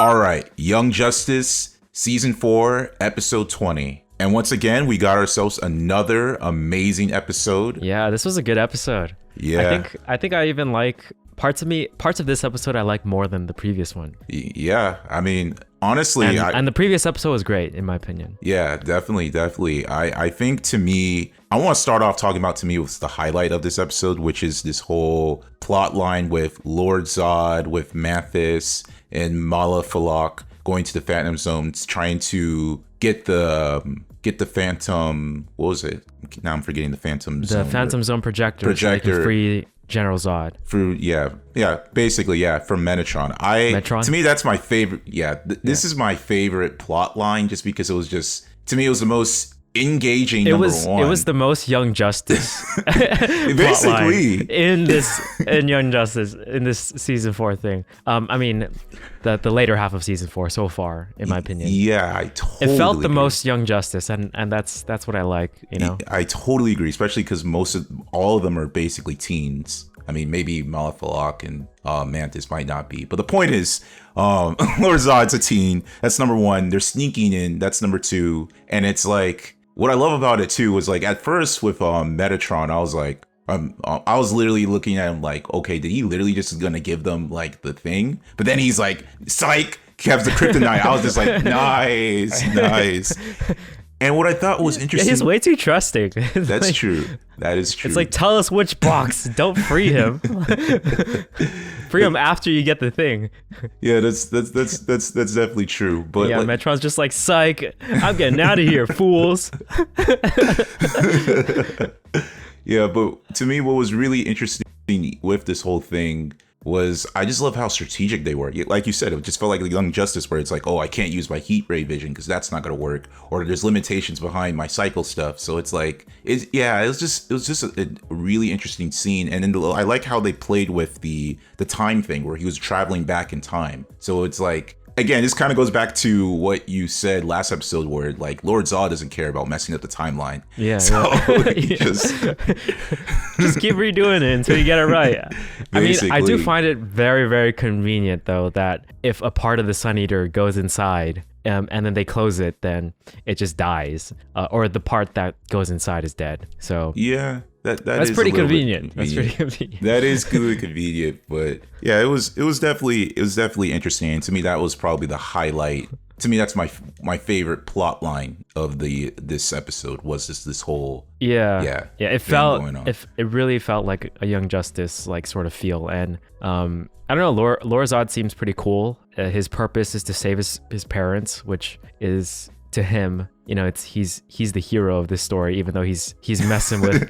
All right, Young Justice, Season 4, Episode 20. And once again, we got ourselves another amazing episode. Yeah, this was a good episode. Yeah. I think I even like parts of this episode I like more than the previous one. Yeah, I mean, honestly... And the previous episode was great, in my opinion. Yeah, definitely. I think to me... I want to start off talking about, to me, what's the highlight of this episode, which is this whole plot line with Lor-zod, with Mathis, and Malafalak going to the Phantom Zone, trying to get the Phantom... What was it? Now I'm forgetting the Phantom Zone. The Phantom Zone projector. So they can free General Zod. Basically, from Metatron. Metron? To me, that's my favorite. This is my favorite plot line, just because it was just, to me, it was the most engaging. It was the most Young Justice basically in Young Justice in this season 4 thing. I mean, the later half of season 4 so far, in my opinion. Yeah, I totally it felt the agree. Most Young Justice, and that's what I like. You know, I totally agree, especially because all of them are basically teens. I mean, maybe Malafalak and Mantis might not be, but the point is, Lor-zod's a teen. That's number one. They're sneaking in. That's number two. And it's like, what I love about it too was, like, at first with Metatron, I was like, I was literally looking at him like, okay, did he literally just gonna give them like the thing? But then he's like, psych, has the kryptonite. I was just like, nice. And what I thought was interesting... Yeah, he's way too trusting. That's true. That is true. It's like, tell us which box. Don't free him. Free him after you get the thing. Yeah, that's definitely true. But yeah, Metron's just like, psych, I'm getting out of here, fools. Yeah, but to me, what was really interesting with this whole thing was, I just love how strategic they were. Like you said, it just felt like the Young Justice, where it's like, oh, I can't use my heat ray vision because that's not going to work, or there's limitations behind my cycle stuff. So it's like, it was just a really interesting scene. And then I like how they played with the time thing, where he was traveling back in time. So it's like, again, this kind of goes back to what you said last episode, where like Lor-zod doesn't care about messing up the timeline. Yeah. So just keep redoing it until you get it right. Basically. I mean, I do find it very, very convenient though that if a part of the Sun Eater goes inside, and then they close it, then it just dies, or the part that goes inside is dead. So yeah. That's pretty convenient. That's pretty convenient. That is good convenient, but yeah, it was definitely interesting. And to me, that was probably the highlight. To me, that's my favorite plot line of this episode, was this whole yeah. It really felt like a Young Justice like sort of feel, and I don't know. Lor-zod seems pretty cool. His purpose is to save his parents, which is, to him, you know, he's the hero of this story, even though he's messing with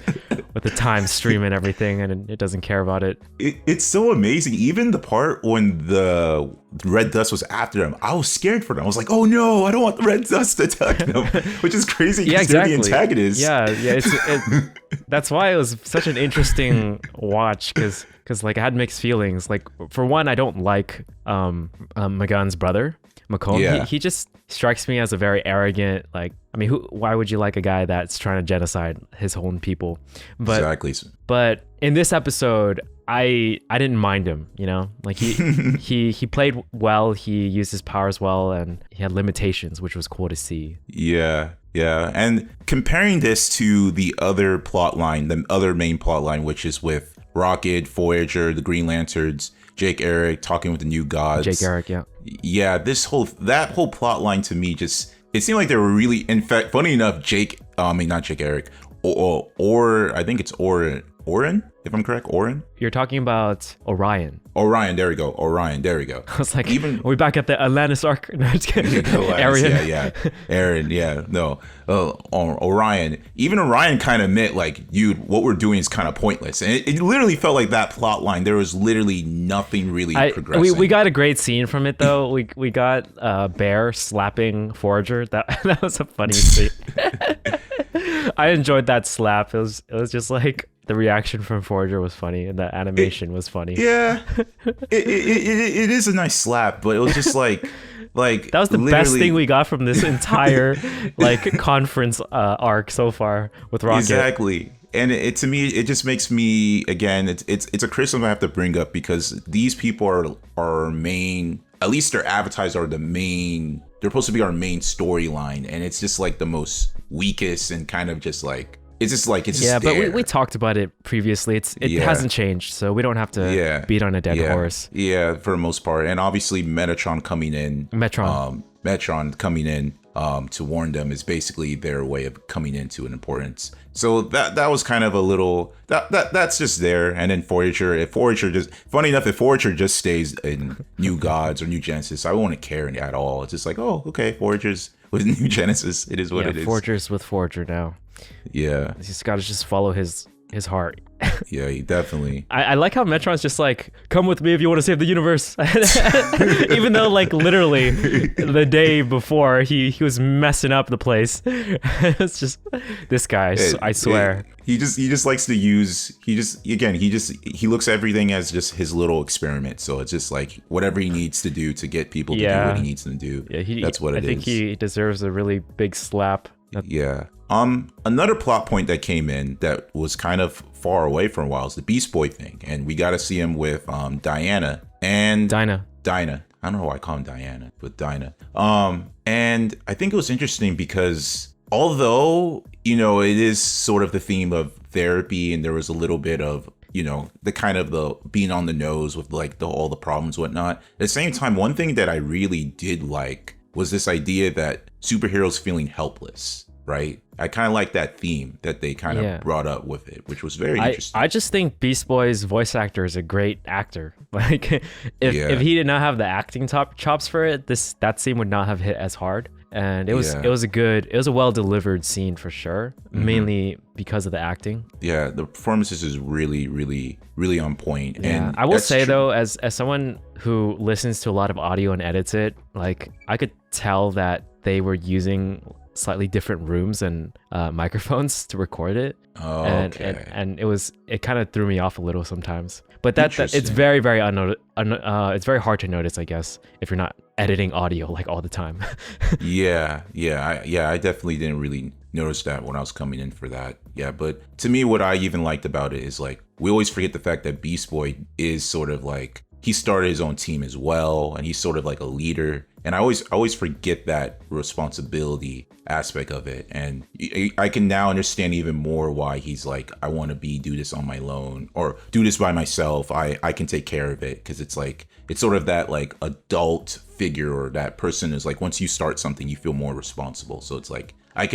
the time stream and everything, and it doesn't care about it. It's so amazing. Even the part when the red dust was after him, I was scared for them. I was like, oh no, I don't want the red dust to attack them, which is crazy because they're the antagonists. Yeah. That's why it was such an interesting watch, because like I had mixed feelings. Like, for one, I don't like Magan's brother, Macomb. Yeah. He just strikes me as a very arrogant, like, I mean, why would you like a guy that's trying to genocide his own people? But, exactly. But in this episode, I didn't mind him, you know? Like, he played well, he used his powers well, and he had limitations, which was cool to see. Yeah. And comparing this to the other plot line, the other main plot line, which is with Rocket, Voyager, the Green Lanterns, Jake Eric talking with the New Gods. Jake Eric, yeah. Yeah, that whole plot line to me just, it seemed like they were really, in fact, funny enough, not Jake Eric, or I think it's Orin, if I'm correct, Orin? You're talking about Orion. There we go. I was like, are we back at the Atlantis arc? No, just kidding. Arian. Yeah. Aaron, yeah. No. Orion. Even Orion kind of admit, like, what we're doing is kind of pointless. And it literally felt like that plot line, there was literally nothing really progressing. We got a great scene from it, though. We got Bear slapping Forager. That was a funny scene. I enjoyed that slap. It was just like, the reaction from Forager was funny, and the animation was funny. Yeah, it is a nice slap, but it was just like that was the best thing we got from this entire like conference arc so far with Rocket. Exactly. And to me, it just makes me, again, it's a criticism I have to bring up, because these people are our main at least their avatars are they're supposed to be our main storyline, and it's just like the most weakest and kind of just like it's just yeah, there. But we talked about it previously. It hasn't changed, so we don't have to beat on a dead horse. Yeah, for the most part. And obviously Metron coming in to warn them is basically their way of coming into an importance. So that was kind of a little that's just there. And then Forager just stays in New Gods or New Genesis, I won't care at all. It's just like, oh, okay, Forager's with New Genesis. It is what it is. Forager's with Forager now. Yeah. He's got to just follow his heart. Yeah, he definitely. I like how Metron's just like, come with me if you want to save the universe. Even though like literally the day before he was messing up the place. It's just this guy, I swear. He just likes to use, he looks at everything as just his little experiment. So it's just like whatever he needs to do to get people to do what he needs to do. Yeah, that's what it is. I think he deserves a really big slap. Yeah. Another plot point that came in that was kind of far away for a while is the Beast Boy thing, and we got to see him with Dinah. I don't know why I call him Diana, but Dinah. And I think it was interesting because although it is sort of the theme of therapy, and there was a little bit of the kind of the being on the nose with like all the problems and whatnot. At the same time, one thing that I really did like was this idea that superheroes feeling helpless. Right, I kind of like that theme that they kind of brought up with it, which was very interesting. I just think Beast Boy's voice actor is a great actor. Like, if he did not have the acting chops for it, that scene would not have hit as hard. And it was a well delivered scene for sure, mainly because of the acting. Yeah, the performances is really, really, really on point. Yeah, and I will say though, as someone who listens to a lot of audio and edits it, like I could tell that they were using slightly different rooms and microphones to record it. Oh, and it kind of threw me off a little sometimes. But that it's very, very it's very hard to notice, I guess, if you're not editing audio like all the time. I definitely didn't really notice that when I was coming in for that. Yeah, but to me, what I even liked about it is like we always forget the fact that Beast Boy is sort of like he started his own team as well, and he's sort of like a leader. And I always forget that responsibility aspect of it. And I can now understand even more why he's like, I want to do this on my own or do this by myself. I can take care of it. Because it's like, it's sort of that like adult figure, or that person is like, once you start something, you feel more responsible. So it's like, I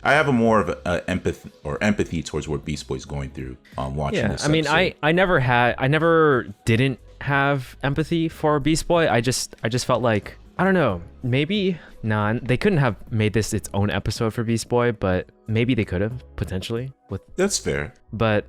have a more of a empathy towards what Beast Boy's going through watching this episode. I never didn't have empathy for Beast Boy. I just felt like, I don't know, maybe they couldn't have made this its own episode for Beast Boy, but maybe they could have potentially. That's fair. But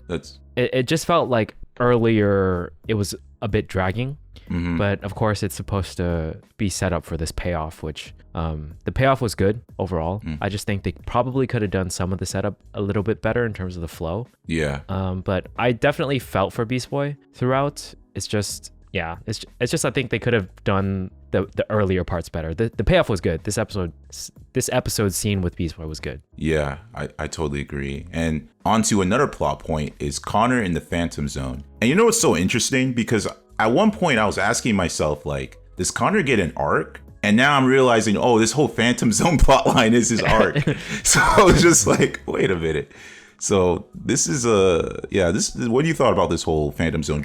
it just felt like earlier it was a bit dragging. Mm-hmm. But of course it's supposed to be set up for this payoff, which the payoff was good overall. I just think they probably could have done some of the setup a little bit better in terms of the flow. Yeah. But I definitely felt for Beast Boy throughout. It's just I think they could have done the earlier parts better. The payoff was good. This episode scene with Beast Boy was good. Yeah, I totally agree. And on to another plot point is Conor in the Phantom Zone. And you know what's so interesting? Because at one point I was asking myself, like, does Conor get an arc? And now I'm realizing, oh, this whole Phantom Zone plotline is his arc. So I was just like, wait a minute. So this is what do you thought about this whole Phantom Zone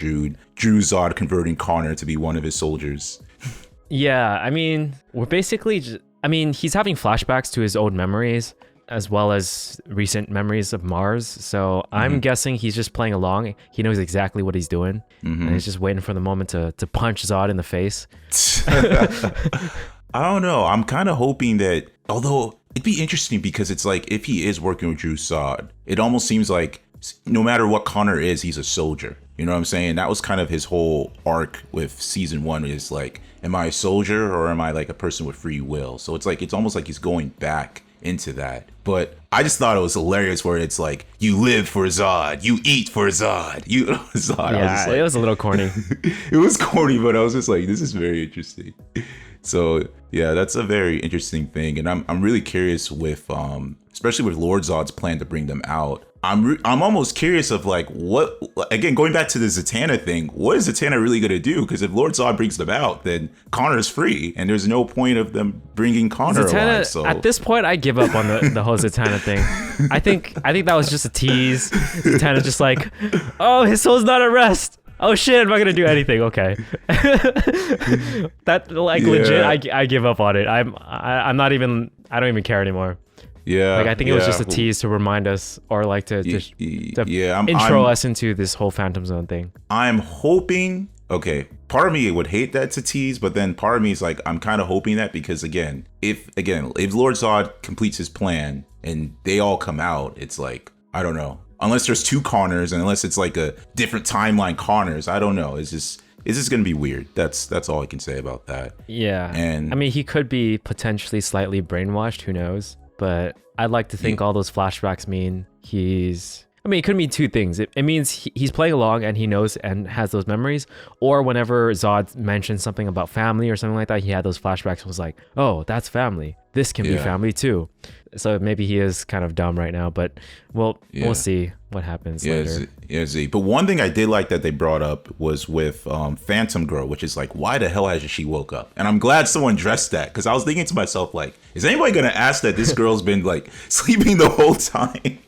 Dru-Zod converting Conor to be one of his soldiers? Yeah, I mean, we're basically he's having flashbacks to his old memories as well as recent memories of Mars. So I'm guessing he's just playing along. He knows exactly what he's doing. And he's just waiting for the moment to punch Zod in the face. I don't know. I'm kind of hoping that, although it'd be interesting because it's like, if he is working with Dru-Zod, it almost seems like no matter what Conor is, he's a soldier. You know what I'm saying? That was kind of his whole arc with season 1 is like, am I a soldier or am I like a person with free will? So it's like, it's almost like he's going back into that. But I just thought it was hilarious where it's like, you live for Zod, you eat for Zod, Zod. Yeah, it was a little corny. It was corny, but I was just like, this is very interesting. So yeah, that's a very interesting thing. And I'm really curious with, especially with Lor-Zod's plan to bring them out. I'm almost curious of like what, again, going back to the Zatanna thing, what is Zatanna really going to do? Because if Lor-zod brings them out, then Conor's free, and there's no point of them bringing Conor alive. So at this point, I give up on the whole Zatanna thing. I think that was just a tease. Zatanna just like, oh, his soul's not at rest. Oh shit, am I gonna do anything? Okay. That like legit, I give up on it. I'm not even, I don't even care anymore. Yeah, like I think it was just a tease to remind us, or like to intro us into this whole Phantom Zone thing. I'm hoping. Okay, part of me would hate that to tease, but then part of me is like, I'm kind of hoping that, because if Lor-zod completes his plan and they all come out, it's like, I don't know. Unless there's two Conors, and unless it's like a different timeline Conors, I don't know. It's just going to be weird. That's all I can say about that. Yeah, and I mean, he could be potentially slightly brainwashed. Who knows? But I'd like to think all those flashbacks mean it could mean two things. It means he's playing along and he knows and has those memories, or whenever Zod mentioned something about family or something like that, he had those flashbacks and was like, oh, that's family. This can be family too. So maybe he is kind of dumb right now, but we'll see what happens later. But one thing I did like that they brought up was with Phantom Girl, which is like, why the hell hasn't she woke up? And I'm glad someone addressed that, because I was thinking to myself, like, is anybody going to ask that this girl's been like sleeping the whole time?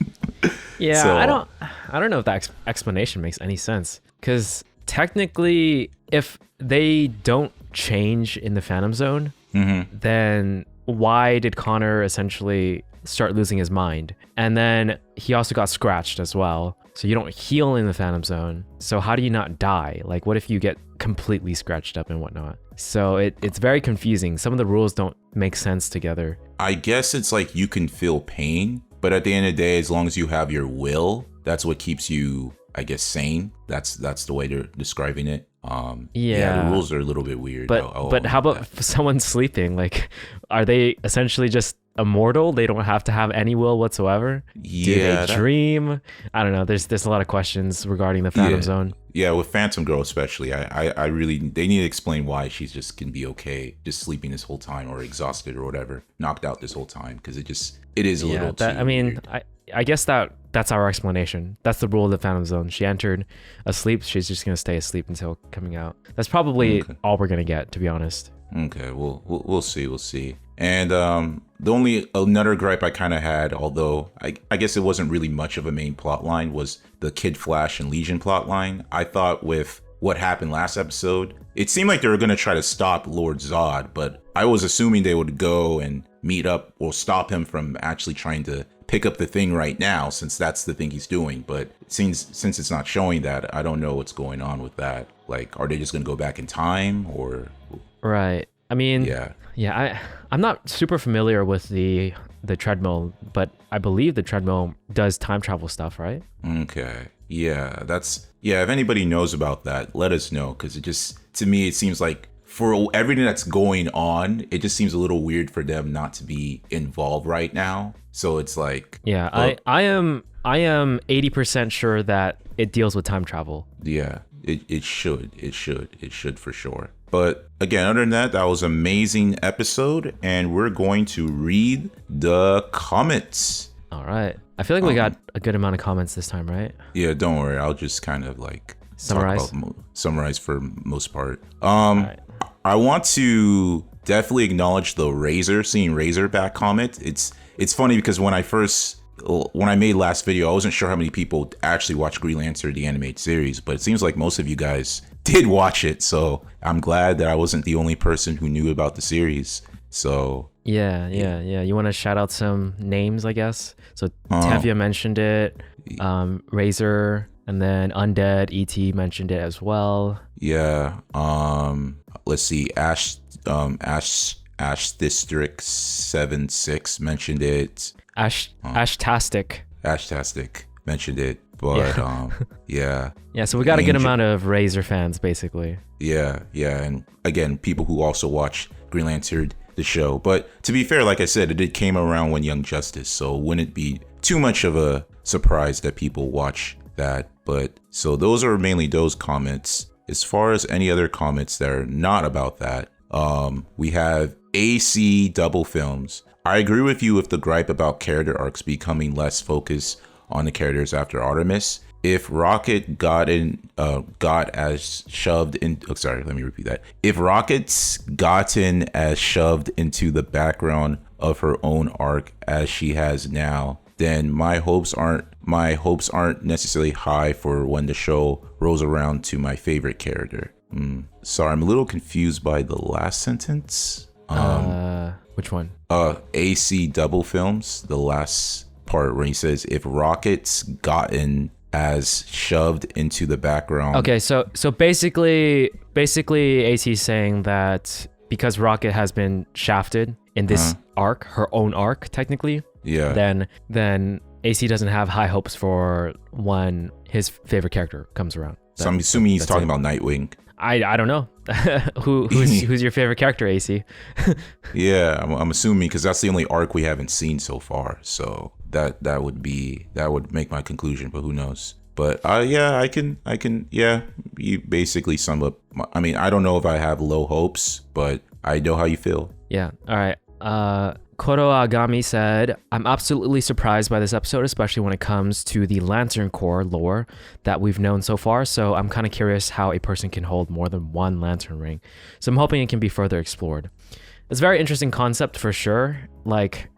Yeah, so, I don't know if that explanation makes any sense, because technically, if they don't change in the Phantom Zone, then why did Conor essentially start losing his mind? And then he also got scratched as well. So you don't heal in the Phantom Zone. So how do you not die? Like, what if you get completely scratched up and whatnot? So it's very confusing. Some of the rules don't make sense together. I guess it's like you can feel pain, but at the end of the day, as long as you have your will, that's what keeps you, I guess, sane. That's the way they're describing it. The rules are a little bit weird. But how about someone sleeping? Like, are they essentially just immortal? They don't have to have any will whatsoever? Yeah. Do they dream? I don't know. There's a lot of questions regarding the Phantom Zone. Yeah, with Phantom Girl especially, I really, they need to explain why she's just can be okay just sleeping this whole time, or exhausted or whatever, knocked out this whole time, because it is a little too weird. I guess that's our explanation. That's the rule of the Phantom Zone. She entered asleep. She's just gonna stay asleep until coming out. That's probably all we're gonna get, to be honest. Okay, we'll see. And the only another gripe I kind of had, although I guess it wasn't really much of a main plot line, was the Kid Flash and Legion plot line. I thought with what happened last episode, it seemed like they were gonna try to stop Lor-zod, but I was assuming they would go and meet up or stop him from actually trying to pick up the thing right now, since that's the thing he's doing. But since it's not showing that, I don't know what's going on with that. Like, are they just gonna go back in time, or? Right. I mean, I'm not super familiar with the treadmill, but I believe the treadmill does time travel stuff, right? Okay. Yeah, if anybody knows about that, let us know, because to me, it seems like for everything that's going on, it just seems a little weird for them not to be involved right now. So it's like, I am 80% sure that it deals with time travel. Yeah, it should for sure. But again, other than that was an amazing episode, and we're going to read the comments. All right. I feel like we got a good amount of comments this time, right? Yeah, don't worry. I'll just kind of like summarize for most part. Right. I want to definitely acknowledge the seeing Razorback comment. It's funny because when I made last video, I wasn't sure how many people actually watched Green Lantern, the animated series, but it seems like most of you guys did watch it. So I'm glad that I wasn't the only person who knew about the series. So yeah. You want to shout out some names, I guess? So Tevya mentioned it, Razor, and then Undead ET mentioned it as well. Yeah. Let's see. Ash District 76 mentioned it. Ashtastic mentioned it, but yeah. So we got a good amount of Razor fans, basically. Yeah, and again, people who also watch Green Lantern, the show. But to be fair, like I said, it came around when Young Justice, so wouldn't be too much of a surprise that people watch that. But so those are mainly those comments. As far as any other comments that are not about that, we have AC Double Films. I agree with you with the gripe about character arcs becoming less focused on the characters after Artemis. If Rocket got as shoved in, oh, sorry, let me repeat that. If Rocket's gotten as shoved into the background of her own arc as she has now, then my hopes aren't necessarily high for when the show rolls around to my favorite character. Sorry, I'm a little confused by the last sentence. Which one? AC double films, the last part where he says if Rocket's gotten as shoved into the background. Okay, so basically AC's saying that because Rocket has been shafted in this arc, her own arc technically, then AC doesn't have high hopes for when his favorite character comes around. So I'm assuming he's talking about Nightwing. I don't know. who's your favorite character, AC? Yeah, I'm assuming because that's the only arc we haven't seen so far. So that would make my conclusion, but who knows? But I can you basically sum up. I mean, I don't know if I have low hopes, but I know how you feel. Yeah. All right. Koro Agami said, I'm absolutely surprised by this episode, especially when it comes to the Lantern Corps lore that we've known so far. So I'm kind of curious how a person can hold more than one lantern ring. So I'm hoping it can be further explored. It's a very interesting concept for sure. Like,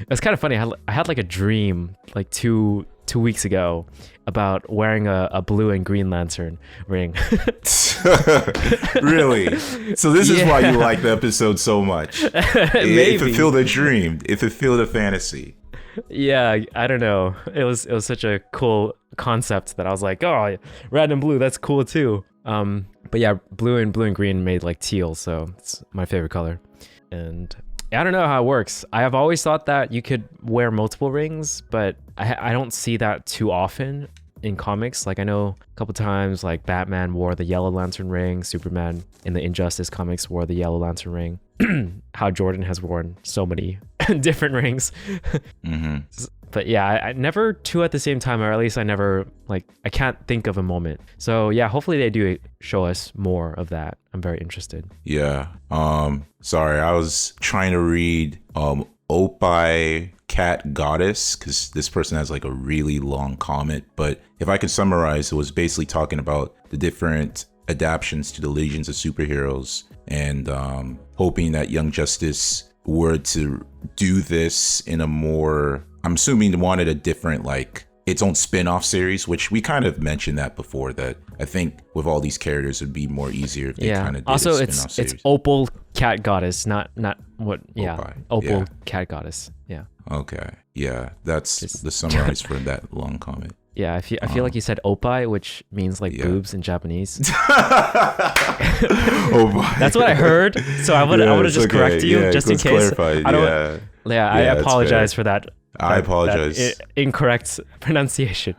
it's kind of funny. I had like a dream like two weeks ago about wearing a blue and green lantern ring. Really? So this is why you like the episode so much. It fulfilled a dream. It fulfilled a fantasy. Yeah, I don't know. It was such a cool concept that I was like, oh, red and blue, that's cool too. But yeah, blue and green made like teal, so it's my favorite color. And I don't know how it works. I have always thought that you could wear multiple rings, but I don't see that too often in comics. Like I know a couple times like Batman wore the yellow lantern ring, Superman in the Injustice comics wore the yellow lantern ring. How Jordan has worn so many different rings. But yeah, I never two at the same time, or at least I can't think of a moment. So yeah, hopefully they do show us more of that. I'm very interested. Yeah. Sorry, I was trying to read Opie Cat Goddess because this person has like a really long comment. But if I can summarize, it was basically talking about the different adaptions to the Legions of Superheroes and hoping that Young Justice were to do this in a more, I'm assuming they wanted a different, like its own spin-off series, which we kind of mentioned that before, that I think with all these characters it'd be more easier if they kind of did also a spin-off series. It's Opal Cat Goddess, not what Opal Cat Goddess. Yeah. Okay. Yeah, that's the summarize for that long comment. Yeah, I feel like you said opai, which means like boobs in Japanese. That's what I heard. So I would have just correct you just in case. I apologize for that. I apologize. That incorrect pronunciation.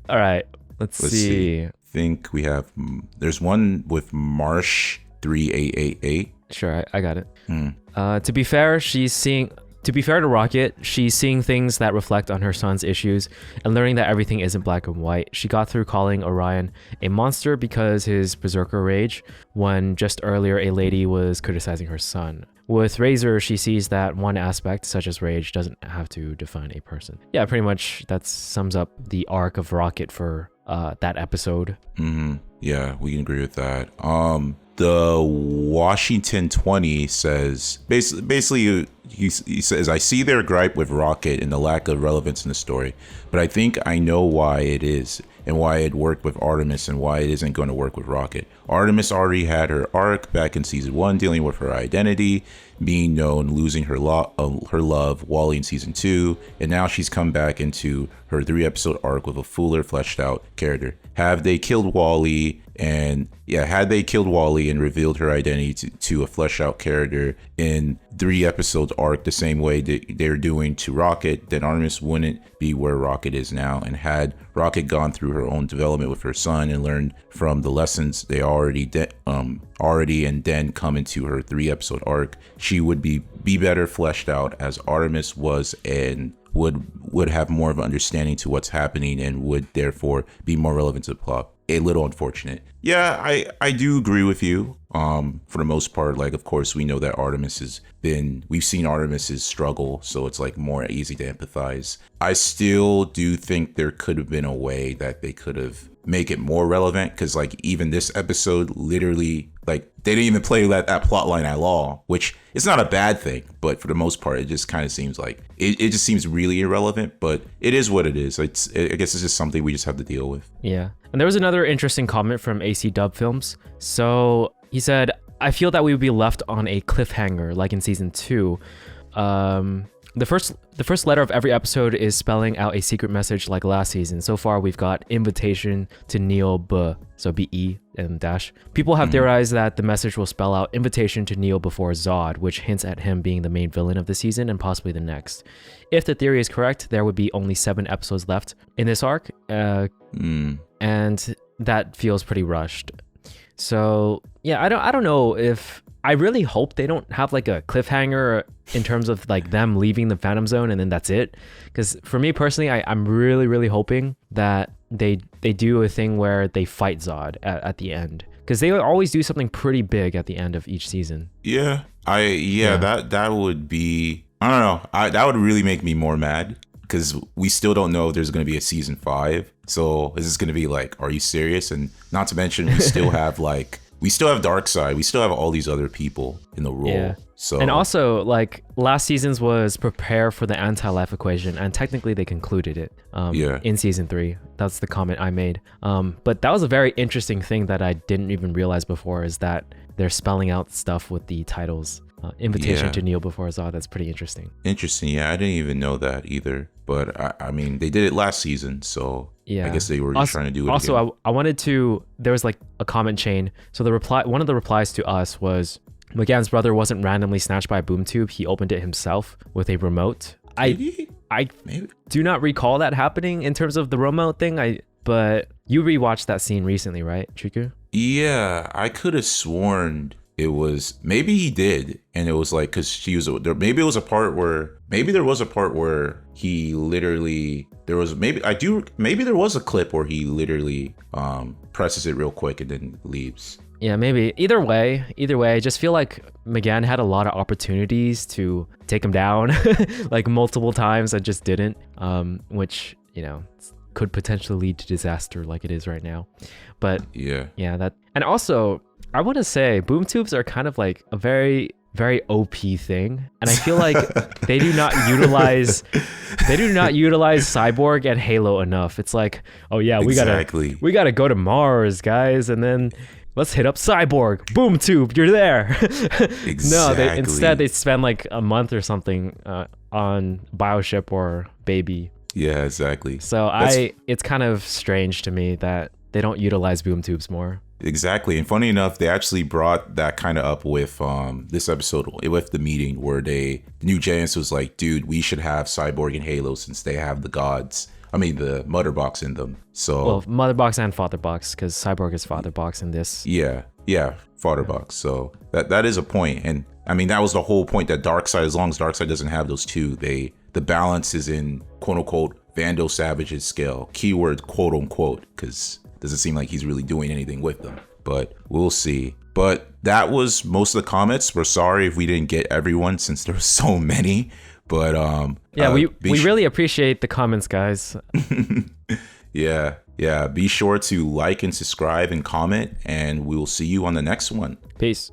All right, let's see. I think we have. There's one with Marsh 3888. Sure, I got it. To be fair, To be fair to Rocket, she's seeing things that reflect on her son's issues and learning that everything isn't black and white. She got through calling Orion a monster because his berserker rage, when just earlier a lady was criticizing her son. With Razor, she sees that one aspect, such as rage, doesn't have to define a person. Yeah, pretty much that sums up the arc of Rocket for that episode. Yeah, we can agree with that. The Washington 20 says basically he says, I see their gripe with Rocket and the lack of relevance in the story, but I think I know why it is and why it worked with Artemis and why it isn't going to work with Rocket. Artemis already had her arc back in season 1, dealing with her identity, being known, losing her love, Wally in season 2, and now she's come back into her 3-episode arc with a fuller, fleshed out character. Had they killed Wally and revealed her identity to a fleshed out character in 3 episodes arc the same way they're doing to Rocket, then Artemis wouldn't be where Rocket is now. And had Rocket gone through her own development with her son and learned from the lessons they already and then come into her 3-episode arc, she would be better fleshed out as Artemis was, and would have more of an understanding to what's happening and would therefore be more relevant to the plot. A little unfortunate. Yeah, I do agree with you. for the most part. Like, of course, we know that we've seen Artemis's struggle, so it's like more easy to empathize. I still do think there could have been a way that they could have make it more relevant, because like even this episode literally, like, they didn't even play that plot line at all, which is not a bad thing, but for the most part it just kind of seems like it just seems really irrelevant, but it is what it is. I guess it's just something we just have to deal with. Yeah. And there was another interesting comment from AC Dub Films. So he said, I feel that we would be left on a cliffhanger like in season 2. The first letter of every episode is spelling out a secret message like last season. So far, we've got invitation to Neo B, so B-E and dash. People have theorized that the message will spell out invitation to Neo before Zod, which hints at him being the main villain of the season and possibly the next. If the theory is correct, there would be only 7 episodes left in this arc, and that feels pretty rushed. So yeah, I don't know if... I really hope they don't have like a cliffhanger in terms of like them leaving the Phantom Zone and then that's it. Because for me personally, I'm really, really hoping that they do a thing where they fight Zod at the end. Because they always do something pretty big at the end of each season. Yeah. That would be... I don't know. That would really make me more mad. Because we still don't know if there's going to be a season 5. So is this going to be like, are you serious? And not to mention, we still have like... We still have Darkseid. We still have all these other people in the role. Yeah. So, and also, like, last season's was prepare for the anti-life equation, and technically they concluded it in season 3. That's the comment I made. But that was a very interesting thing that I didn't even realize before, is that they're spelling out stuff with the titles. Invitation to Neo before Zod. That's pretty interesting. Interesting. Yeah, I didn't even know that either. But I mean, they did it last season, so yeah. I guess they were just trying to do it also, again. I wanted to... There was like a comment chain. So one of the replies to us was, McGann's brother wasn't randomly snatched by a boom tube. He opened it himself with a remote. I do not recall that happening in terms of the remote thing. But you rewatched that scene recently, right, Chiku? Yeah, I could have sworn it was... Maybe he did, and it was like, because she was there. Maybe there was a part where he literally... There was a clip where he literally presses it real quick and then leaves. Yeah, maybe. Either way, I just feel like McGann had a lot of opportunities to take him down like multiple times and just didn't, which, you know, could potentially lead to disaster like it is right now. But yeah, that... And also, I want to say boom tubes are kind of like a very, very OP thing, and I feel like they do not utilize Cyborg and Halo enough. It's like, oh yeah, we gotta go to Mars, guys, and then let's hit up Cyborg. Boom tube, you're there. Exactly. No, instead they spend like a month or something on Bioship or Baby. Yeah, exactly. So it's kind of strange to me that they don't utilize boom tubes more. Exactly. And funny enough, they actually brought that kind of up with this episode, with the meeting where New Genesis was like, dude, we should have Cyborg and Halo since they have the Mother Box in them. So, well, Mother Box and Father Box, because Cyborg is Father Box in this. Yeah, Father Box. So that is a point. And I mean, that was the whole point, that Darkseid, as long as Darkseid doesn't have those two, the balance is in quote unquote Vandal Savage's scale. Keyword quote unquote, because doesn't seem like he's really doing anything with them, but we'll see. But that was most of the comments. We're sorry if we didn't get everyone since there were so many, but we really appreciate the comments, guys. yeah, be sure to like and subscribe and comment, and we will see you on the next one. Peace.